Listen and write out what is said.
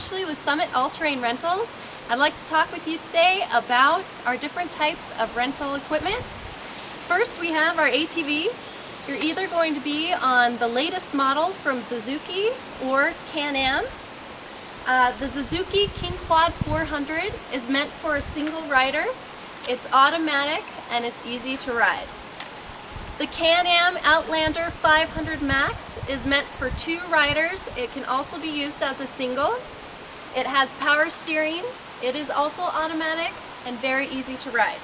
Ashley with Summit All-Terrain Rentals. I'd like to talk with you today about our different types of rental equipment. First, we have our ATVs. You're either going to be on the latest model from Suzuki or Can-Am. The Suzuki King Quad 400 is meant for a single rider. It's automatic and it's easy to ride. The Can-Am Outlander 500 Max is meant for 2 riders. It can also be used as a single. It has power steering. It is also automatic and very easy to ride.